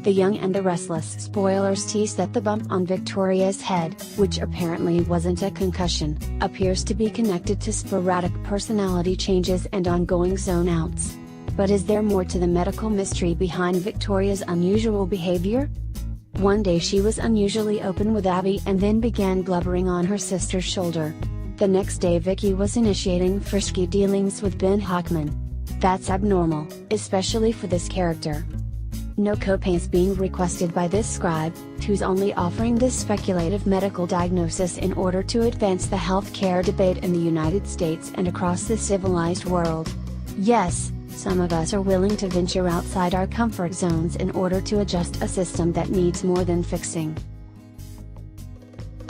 The Young and the Restless spoilers tease that the bump on Victoria's head, which apparently wasn't a concussion, appears to be connected to sporadic personality changes and ongoing zone-outs. But is there more to the medical mystery behind Victoria's unusual behavior? One day she was unusually open with Abby and then began blubbering on her sister's shoulder. The next day Vicky was initiating frisky dealings with Ben Hockman. That's abnormal, especially for this character. No copays being requested by this scribe, who's only offering this speculative medical diagnosis in order to advance the healthcare debate in the United States and across the civilized world. Yes, some of us are willing to venture outside our comfort zones in order to adjust a system that needs more than fixing.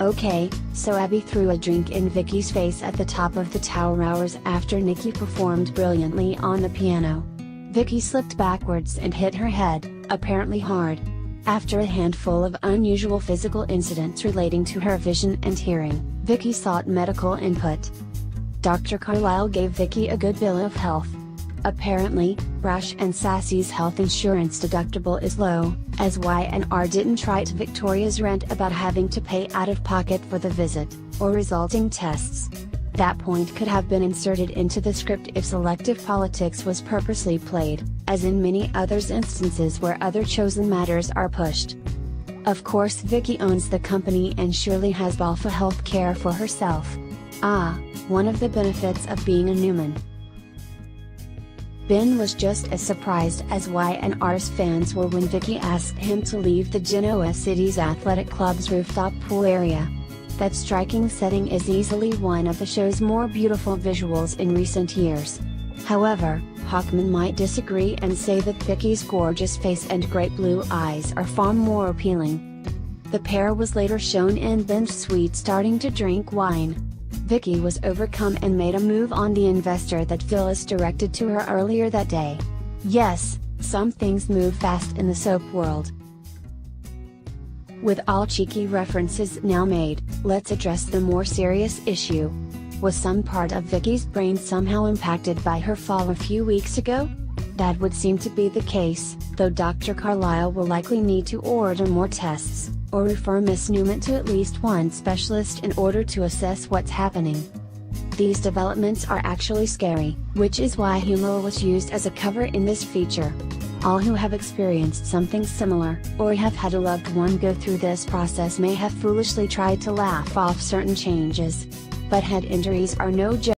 Okay, so Abby threw a drink in Vicky's face at the top of the tower hours after Nikki performed brilliantly on the piano. Vicky slipped backwards and hit her head, apparently hard. After a handful of unusual physical incidents relating to her vision and hearing, Vicky sought medical input. Dr. Carlisle gave Vicky a good bill of health. Apparently, Brash and Sassy's health insurance deductible is low, as Y&R didn't try to Victoria's rant about having to pay out of pocket for the visit, or resulting tests. That point could have been inserted into the script if selective politics was purposely played, as in many others instances where other chosen matters are pushed. Of course Vicky owns the company and surely has Balfa healthcare for herself. One of the benefits of being a Newman. Ben was just as surprised as Y&R's fans were when Vicky asked him to leave the Genoa City's athletic club's rooftop pool area. That striking setting is easily one of the show's more beautiful visuals in recent years. However, Hockman might disagree and say that Vicky's gorgeous face and great blue eyes are far more appealing. The pair was later shown in Ben's suite starting to drink wine. Vicky was overcome and made a move on the investor that Phyllis directed to her earlier that day. Yes, some things move fast in the soap world. With all cheeky references now made, let's address the more serious issue. Was some part of Vicky's brain somehow impacted by her fall a few weeks ago? That would seem to be the case, though Dr. Carlisle will likely need to order more tests, or refer Miss Newman to at least one specialist in order to assess what's happening. These developments are actually scary, which is why humor was used as a cover in this feature. All who have experienced something similar, or have had a loved one go through this process may have foolishly tried to laugh off certain changes. But head injuries are no joke.